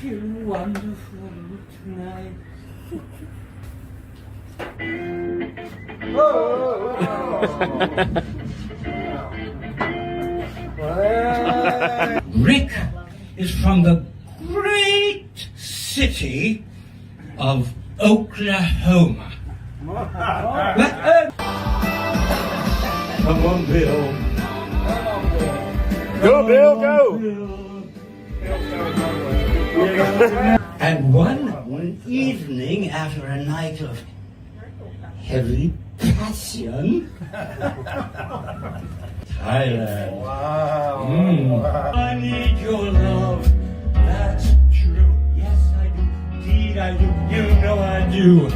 feel wonderful tonight. Rick is from the great city of Oklahoma. Come on, Bill. Go, Bill, go! And one evening, after a night of heavy passion, Thailand. Wow. I need your love. That's true. Yes, I do. Indeed, I do. You know I do.